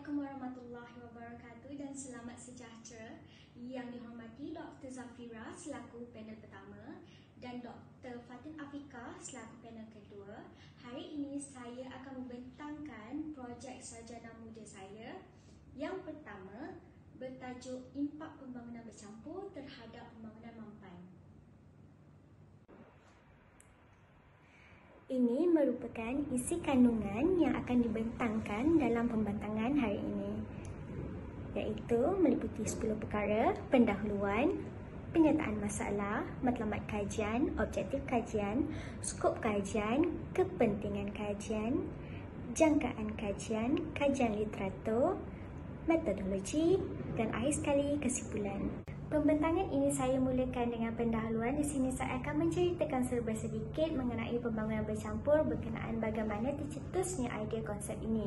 Assalamualaikum warahmatullahi wabarakatuh dan selamat sejahtera. Yang dihormati Dr. Zafira selaku panel pertama dan Dr. Fatin Afika selaku panel kedua. Hari ini saya akan membentangkan projek sarjana muda saya. Yang pertama bertajuk Impak Pembangunan Bercampur terhadap Pembangunan Mampan. Ini merupakan isi kandungan yang akan dibentangkan dalam pembentangan hari ini, iaitu meliputi 10 perkara: pendahuluan, penyataan masalah, matlamat kajian, objektif kajian, skop kajian, kepentingan kajian, jangkaan kajian, kajian literatur, metodologi dan akhir sekali kesimpulan. Pembentangan ini saya mulakan dengan pendahuluan. Di sini saya akan menceritakan serba sedikit mengenai pembangunan bercampur berkenaan bagaimana tercetusnya idea konsep ini.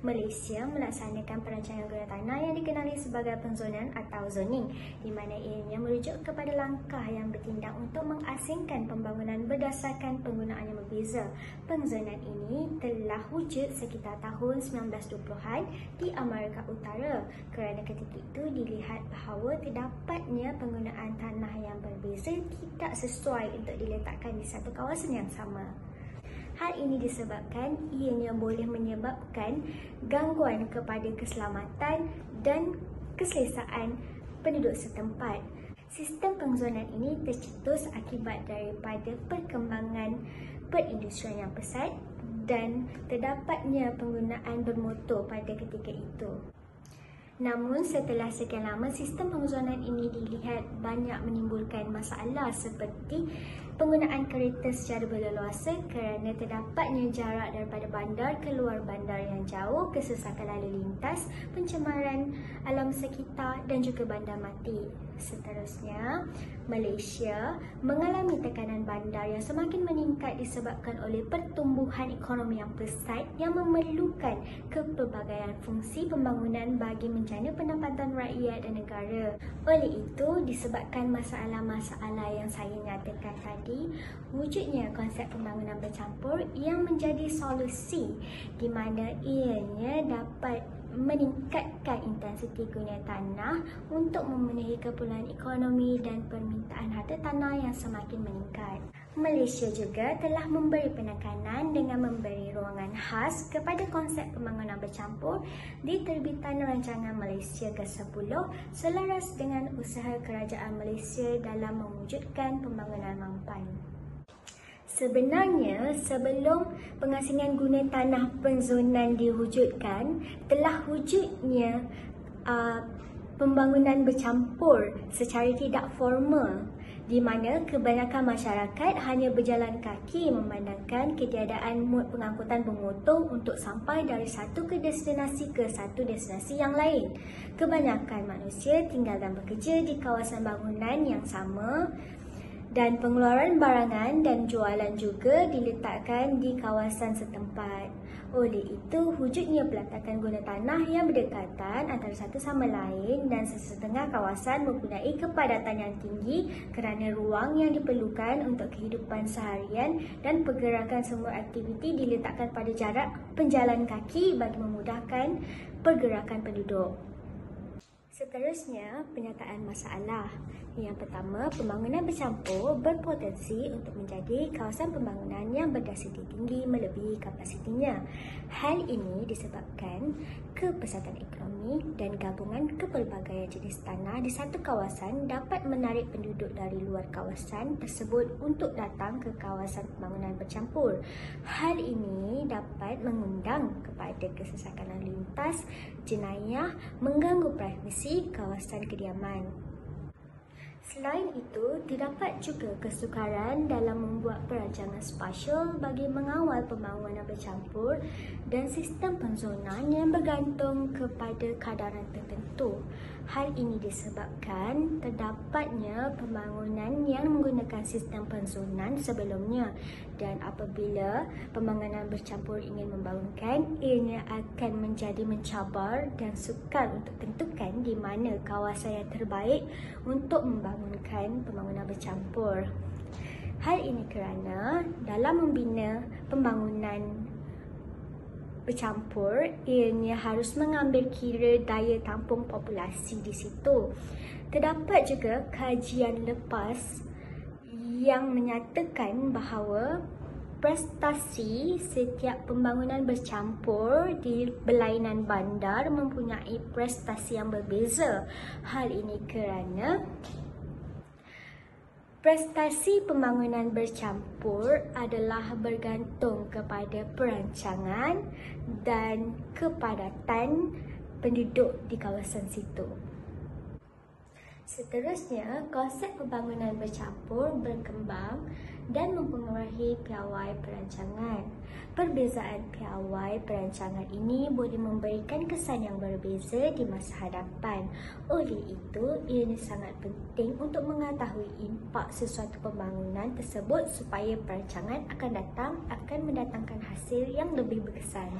Malaysia melaksanakan perancangan guna tanah yang dikenali sebagai penzonan atau zoning, di mana ianya merujuk kepada langkah yang bertindak untuk mengasingkan pembangunan berdasarkan penggunaan yang berbeza. Penzonan ini telah wujud sekitar tahun 1920-an di Amerika Utara kerana ketika itu dilihat bahawa terdapatnya penggunaan tanah yang berbeza tidak sesuai untuk diletakkan di satu kawasan yang sama. Hal ini disebabkan ianya boleh menyebabkan gangguan kepada keselamatan dan keselesaan penduduk setempat. Sistem penzonan ini tercetus akibat daripada perkembangan perindustrian yang pesat dan terdapatnya penggunaan bermotor pada ketika itu. Namun setelah sekian lama, sistem penzonan ini dilihat banyak menimbulkan masalah seperti penggunaan kereta secara berleluasa kerana terdapatnya jarak daripada bandar ke luar bandar yang jauh, kesesakan lalu lintas, pencemaran alam sekitar dan juga bandar mati. Seterusnya, Malaysia mengalami tekanan bandar yang semakin meningkat disebabkan oleh pertumbuhan ekonomi yang pesat yang memerlukan kepelbagaian fungsi pembangunan bagi menjana pendapatan rakyat dan negara. Oleh itu, disebabkan masalah-masalah yang saya nyatakan tadi, wujudnya konsep pembangunan bercampur yang menjadi solusi di mana ianya dapat meningkatkan intensiti guna tanah untuk memenuhi keperluan ekonomi dan permintaan harta tanah yang semakin meningkat. Malaysia juga telah memberi penekanan dengan memberi ruangan khas kepada konsep pembangunan bercampur di terbitan Rancangan Malaysia ke-10 selaras dengan usaha kerajaan Malaysia dalam mewujudkan pembangunan mampan. Sebenarnya, sebelum pengasingan guna tanah penzonan diwujudkan, telah wujudnya pembangunan bercampur secara tidak formal, di mana kebanyakan masyarakat hanya berjalan kaki memandangkan ketiadaan mod pengangkutan bermotor untuk sampai dari satu destinasi ke satu destinasi yang lain. Kebanyakan manusia tinggal dan bekerja di kawasan bangunan yang sama, dan pengeluaran barangan dan jualan juga diletakkan di kawasan setempat. Oleh itu, wujudnya peletakan guna tanah yang berdekatan antara satu sama lain dan sesetengah kawasan mempunyai kepadatan yang tinggi kerana ruang yang diperlukan untuk kehidupan seharian dan pergerakan semua aktiviti diletakkan pada jarak penjalan kaki bagi memudahkan pergerakan penduduk. Seterusnya, penyataan masalah. Yang pertama, pembangunan bercampur berpotensi untuk menjadi kawasan pembangunan yang berdensiti tinggi melebihi kapasitinya. Hal ini disebabkan kepesatan ekonomi dan gabungan kepelbagaian jenis tanah di satu kawasan dapat menarik penduduk dari luar kawasan tersebut untuk datang ke kawasan pembangunan bercampur. Hal ini dapat mengundang kepada kesesakan lalu lintas, jenayah, mengganggu privasi kawasan kediaman. Selain itu, terdapat juga kesukaran dalam membuat perancangan spasial bagi mengawal pembangunan bercampur dan sistem penzonan yang bergantung kepada kadaran tertentu. Hal ini disebabkan terdapatnya pembangunan yang menggunakan sistem penzonan sebelumnya, dan apabila pembangunan bercampur ingin membangunkan, ianya akan menjadi mencabar dan sukar untuk tentukan di mana kawasan yang terbaik untuk membangunkan pembangunan bercampur. Hal ini kerana dalam membina pembangunan bercampur, ianya harus mengambil kira daya tampung populasi di situ. Terdapat juga kajian lepas yang menyatakan bahawa prestasi setiap pembangunan bercampur di berlainan bandar mempunyai prestasi yang berbeza. Hal ini kerana prestasi pembangunan bercampur adalah bergantung kepada perancangan dan kepadatan penduduk di kawasan situ. Seterusnya, konsep pembangunan bercampur berkembang dan mempengaruhi piawai perancangan. Perbezaan piawai perancangan ini boleh memberikan kesan yang berbeza di masa hadapan. Oleh itu, ianya sangat penting untuk mengetahui impak sesuatu pembangunan tersebut supaya perancangan akan mendatangkan hasil yang lebih berkesan.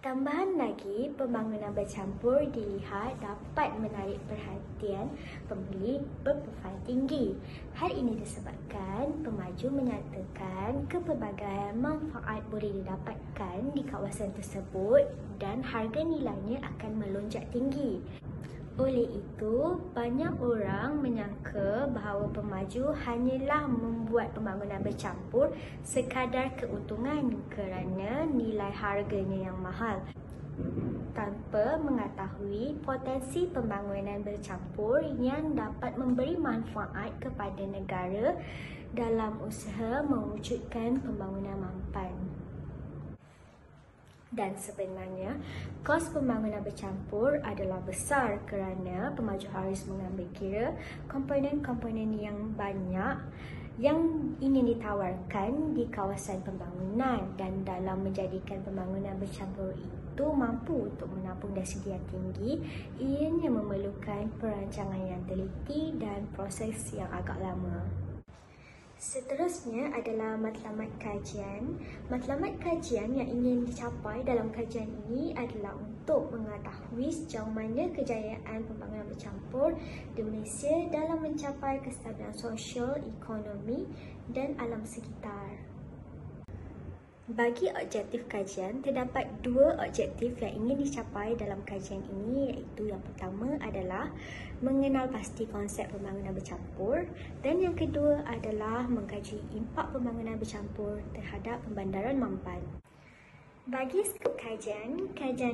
Tambahan lagi, pembangunan bercampur dilihat dapat menarik perhatian pembeli berprofil tinggi. Hal ini disebabkan pemaju menyatakan kepelbagaian manfaat boleh didapatkan di kawasan tersebut dan harga nilainya akan melonjak tinggi. Oleh itu, banyak orang menyangka bahawa pemaju hanyalah membuat pembangunan bercampur sekadar keuntungan kerana nilai harganya yang mahal, tanpa mengetahui potensi pembangunan bercampur yang dapat memberi manfaat kepada negara dalam usaha mewujudkan pembangunan mampan. Dan sebenarnya, kos pembangunan bercampur adalah besar kerana pemaju harus mengambil kira komponen-komponen yang banyak yang ingin ditawarkan di kawasan pembangunan, dan dalam menjadikan pembangunan bercampur itu mampu untuk menampung dari segi yang tinggi, ianya memerlukan perancangan yang teliti dan proses yang agak lama. Seterusnya adalah matlamat kajian. Matlamat kajian yang ingin dicapai dalam kajian ini adalah untuk mengetahui sejauh mana kejayaan pembangunan bercampur di Malaysia dalam mencapai kestabilan sosial, ekonomi dan alam sekitar. Bagi objektif kajian, terdapat dua objektif yang ingin dicapai dalam kajian ini, iaitu yang pertama adalah mengenal pasti konsep pembangunan bercampur dan yang kedua adalah mengkaji impak pembangunan bercampur terhadap pembandaran mampan. Bagi skop kajian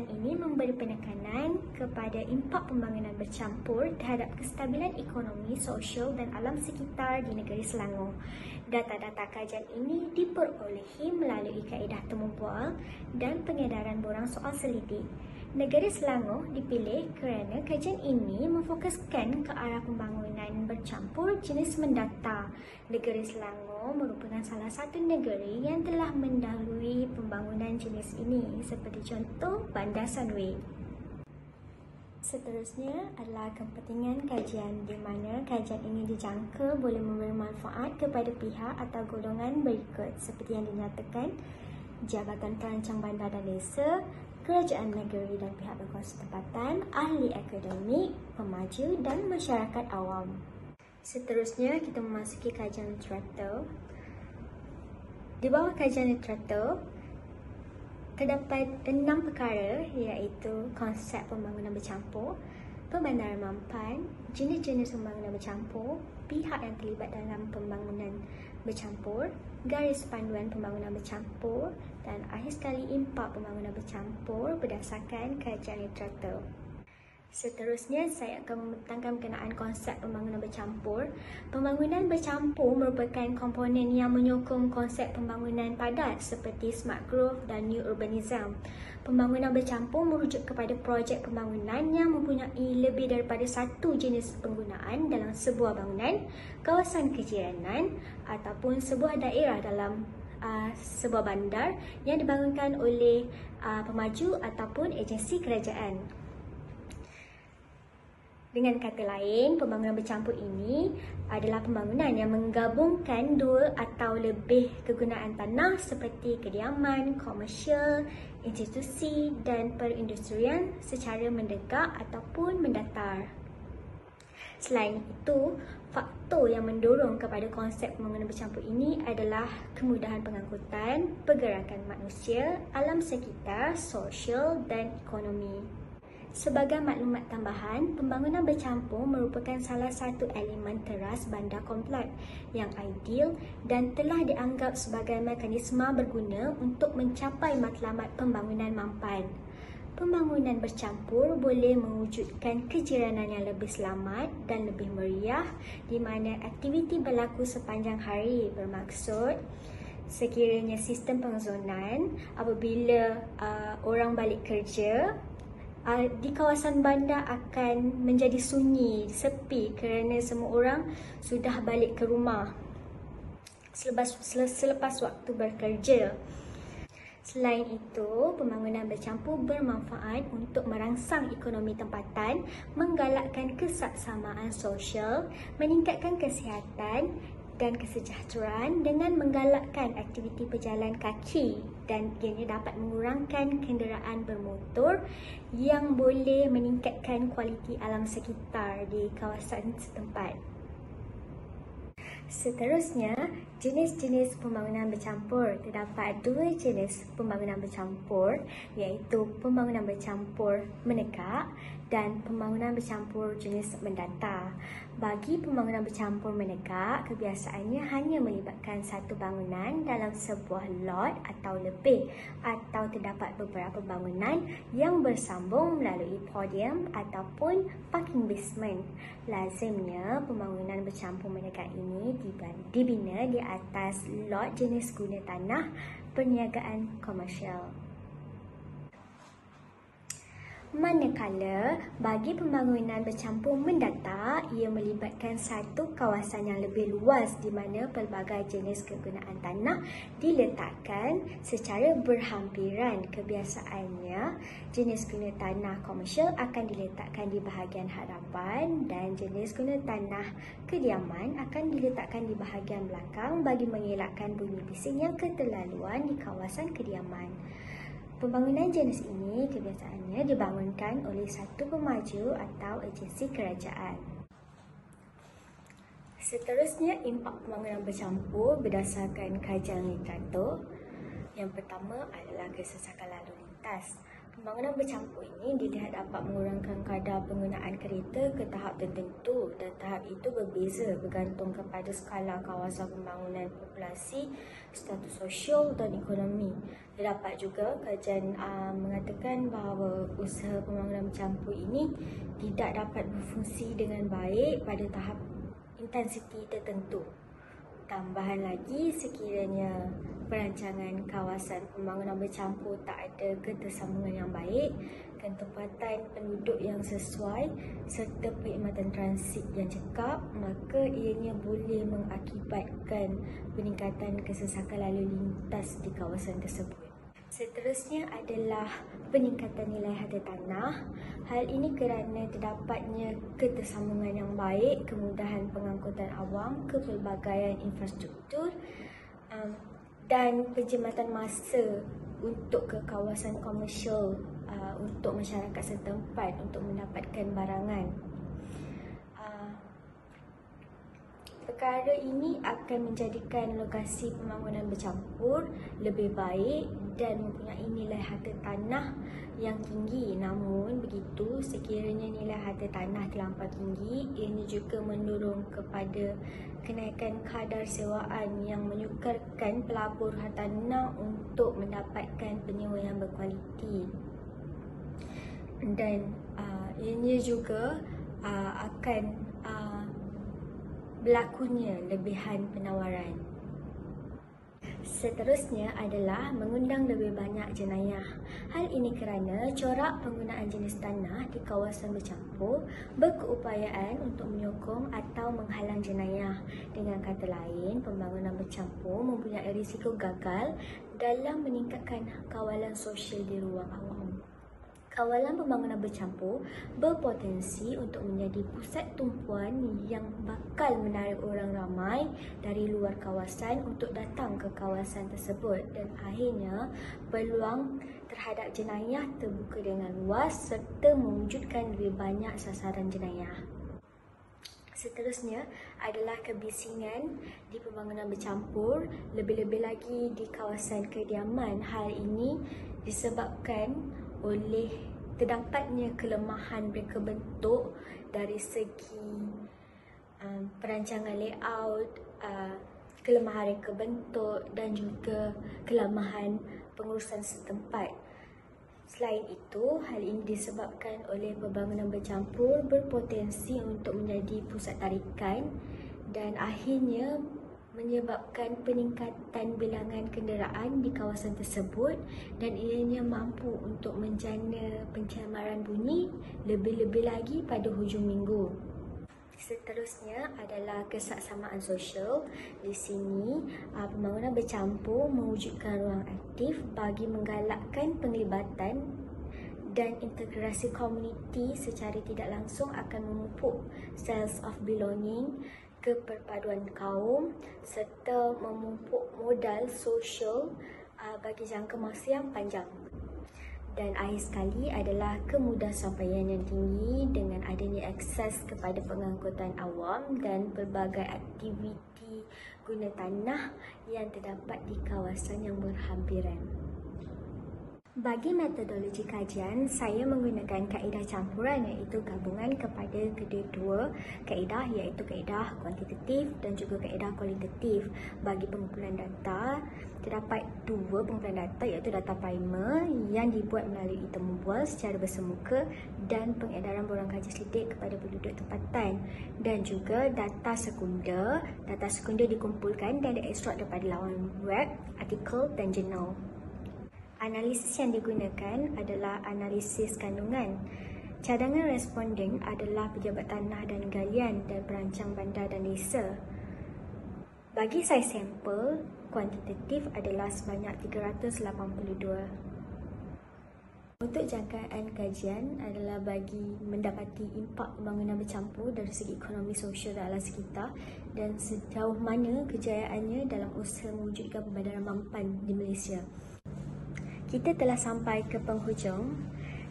ini memberi penekanan kepada impak pembangunan bercampur terhadap kestabilan ekonomi, sosial dan alam sekitar di negeri Selangor. Data-data kajian ini diperolehi melalui kaedah temu bual dan pengedaran borang soal selidik. Negeri Selangor dipilih kerana kajian ini memfokuskan ke arah pembangunan bercampur jenis mendata. Negeri Selangor merupakan salah satu negeri yang telah mendahului pembangunan jenis ini, seperti contoh Bandar Sunway. Seterusnya adalah kepentingan kajian, di mana kajian ini dijangka boleh memberi manfaat kepada pihak atau golongan berikut seperti yang dinyatakan Jabatan Perancang Bandar dan Desa, kerajaan negeri dan pihak berkuasa tempatan, ahli akademik, pemaju dan masyarakat awam. Seterusnya kita memasuki kajian literatur. Di bawah kajian literatur terdapat 6 perkara, iaitu konsep pembangunan bercampur, pembandaran mampan, jenis-jenis pembangunan bercampur, pihak yang terlibat dalam pembangunan bercampur, garis panduan pembangunan bercampur dan akhir sekali impak pembangunan bercampur berdasarkan kajian literatur. Seterusnya, saya akan membentangkan berkenaan konsep pembangunan bercampur. Pembangunan bercampur merupakan komponen yang menyokong konsep pembangunan padat seperti smart growth dan new urbanism. Pembangunan bercampur merujuk kepada projek pembangunan yang mempunyai lebih daripada satu jenis penggunaan dalam sebuah bangunan, kawasan kejiranan ataupun sebuah daerah dalam sebuah bandar yang dibangunkan oleh pemaju ataupun agensi kerajaan. Dengan kata lain, pembangunan bercampur ini adalah pembangunan yang menggabungkan dua atau lebih kegunaan tanah seperti kediaman, komersial, institusi dan perindustrian secara mendekat ataupun mendatar. Selain itu, faktor yang mendorong kepada konsep pembangunan bercampur ini adalah kemudahan pengangkutan, pergerakan manusia, alam sekitar, sosial dan ekonomi. Sebagai maklumat tambahan, pembangunan bercampur merupakan salah satu elemen teras bandar kompleks yang ideal dan telah dianggap sebagai mekanisme berguna untuk mencapai matlamat pembangunan mampan. Pembangunan bercampur boleh mewujudkan kejiranan yang lebih selamat dan lebih meriah di mana aktiviti berlaku sepanjang hari, bermaksud sekiranya sistem pengezonan apabila orang balik kerja, di kawasan bandar akan menjadi sunyi, sepi kerana semua orang sudah balik ke rumah selepas waktu bekerja. Selain itu, pembangunan bercampur bermanfaat untuk merangsang ekonomi tempatan, menggalakkan kesaksamaan sosial, meningkatkan kesihatan dan kesejahteraan dengan menggalakkan aktiviti berjalan kaki dan ianya dapat mengurangkan kenderaan bermotor yang boleh meningkatkan kualiti alam sekitar di kawasan setempat. Seterusnya, jenis-jenis pembangunan bercampur. Terdapat dua jenis pembangunan bercampur, iaitu pembangunan bercampur menegak dan pembangunan bercampur jenis mendata. Bagi pembangunan bercampur menegak, kebiasaannya hanya melibatkan satu bangunan dalam sebuah lot atau lebih, atau terdapat beberapa bangunan yang bersambung melalui podium ataupun parking basement. Lazimnya, pembangunan bercampur menegak ini dibina di atas lot jenis guna tanah perniagaan komersial. Manakala bagi pembangunan bercampur mendata, ia melibatkan satu kawasan yang lebih luas di mana pelbagai jenis kegunaan tanah diletakkan secara berhampiran. Kebiasaannya, jenis guna tanah komersial akan diletakkan di bahagian hadapan dan jenis guna tanah kediaman akan diletakkan di bahagian belakang bagi mengelakkan bunyi bising yang keterlaluan di kawasan kediaman. Pembangunan jenis ini kebiasaannya dibangunkan oleh satu pemaju atau agensi kerajaan. Seterusnya, impak pembangunan bercampur berdasarkan kajian literatur. Yang pertama adalah kesesakan lalu lintas. Pembangunan bercampur ini dilihat dapat mengurangkan kadar penggunaan kereta ke tahap tertentu dan tahap itu berbeza bergantung kepada skala kawasan pembangunan populasi, status sosial dan ekonomi. Terdapat juga kajian mengatakan bahawa usaha pembangunan bercampur ini tidak dapat berfungsi dengan baik pada tahap intensiti tertentu. Tambahan lagi, sekiranya perancangan kawasan pembangunan bercampur tak ada ketersambungan yang baik, ketempatan penduduk yang sesuai serta perkhidmatan transit yang cekap, maka ianya boleh mengakibatkan peningkatan kesesakan lalu lintas di kawasan tersebut. Seterusnya adalah peningkatan nilai harta tanah. Hal ini kerana terdapatnya ketersambungan yang baik, kemudahan pengangkutan awam, kepelbagaian infrastruktur dan penjimatan masa untuk ke kawasan komersial untuk masyarakat setempat untuk mendapatkan barangan. Perkara ini akan menjadikan lokasi pembangunan bercampur lebih baik dan mempunyai nilai harta tanah yang tinggi. Namun begitu, sekiranya nilai harta tanah terlampau tinggi, ianya juga mendorong kepada kenaikan kadar sewaan yang menyukarkan pelabur hartanah untuk mendapatkan penyewa yang berkualiti. Dan ianya juga akan berlakunya lebihan penawaran. Seterusnya adalah mengundang lebih banyak jenayah. Hal ini kerana corak penggunaan jenis tanah di kawasan bercampur berkeupayaan untuk menyokong atau menghalang jenayah. Dengan kata lain, pembangunan bercampur mempunyai risiko gagal dalam meningkatkan kawalan sosial di ruang awam. Kawalan pembangunan bercampur berpotensi untuk menjadi pusat tumpuan yang bakal menarik orang ramai dari luar kawasan untuk datang ke kawasan tersebut dan akhirnya peluang terhadap jenayah terbuka dengan luas serta mewujudkan lebih banyak sasaran jenayah. Seterusnya adalah kebisingan di pembangunan bercampur, lebih-lebih lagi di kawasan kediaman. Hal ini disebabkan oleh terdapatnya kelemahan reka bentuk dari segi perancangan layout, kelemahan reka bentuk dan juga kelemahan pengurusan setempat. Selain itu, hal ini disebabkan oleh pembangunan bercampur berpotensi untuk menjadi pusat tarikan dan akhirnya menyebabkan peningkatan bilangan kenderaan di kawasan tersebut dan ianya mampu untuk menjana pencemaran bunyi lebih-lebih lagi pada hujung minggu. Seterusnya adalah kesaksamaan sosial. Di sini, pembangunan bercampur mewujudkan ruang aktif bagi menggalakkan penglibatan dan integrasi komuniti secara tidak langsung akan memupuk sense of belonging, keperpaduan kaum serta memupuk modal sosial bagi jangka masa yang panjang. Dan akhir sekali adalah kemudasampaian yang tinggi dengan adanya akses kepada pengangkutan awam dan pelbagai aktiviti guna tanah yang terdapat di kawasan yang berhampiran. Bagi metodologi kajian, saya menggunakan kaedah campuran iaitu gabungan kepada kedua-dua kaedah iaitu kaedah kuantitatif dan juga kaedah kualitatif. Bagi pengumpulan data, terdapat dua pengumpulan data iaitu data primer yang dibuat melalui temu bual secara bersemuka dan pengedaran borang kaji selidik kepada penduduk tempatan, dan juga data sekunder. Data sekunder dikumpulkan dan diekstrak daripada laman web, artikel dan jurnal. Analisis yang digunakan adalah analisis kandungan. Cadangan responden adalah pejabat tanah dan galian dan perancang bandar dan desa. Bagi saiz sampel, kuantitatif adalah sebanyak 382. Untuk jangkaan kajian adalah bagi mendapati impak pembangunan bercampur dari segi ekonomi sosial dan alam sekitar dan sejauh mana kejayaannya dalam usaha mewujudkan pembandaran mampan di Malaysia. Kita telah sampai ke penghujung.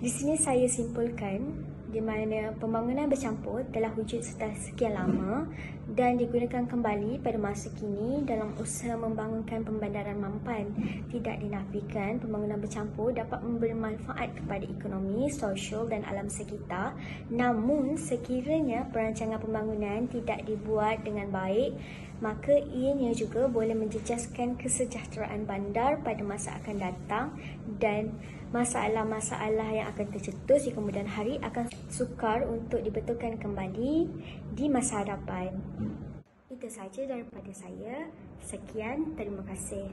Di sini saya simpulkan di mana pembangunan bercampur telah wujud setelah sekian lama dan digunakan kembali pada masa kini dalam usaha membangunkan pembandaran mampan. Tidak dinafikan pembangunan bercampur dapat memberi manfaat kepada ekonomi, sosial dan alam sekitar. Namun sekiranya perancangan pembangunan tidak dibuat dengan baik, maka ianya juga boleh menjejaskan kesejahteraan bandar pada masa akan datang dan masalah-masalah yang akan tercetus di kemudian hari akan sukar untuk dibetulkan kembali di masa hadapan. Itu sahaja daripada saya. Sekian, terima kasih.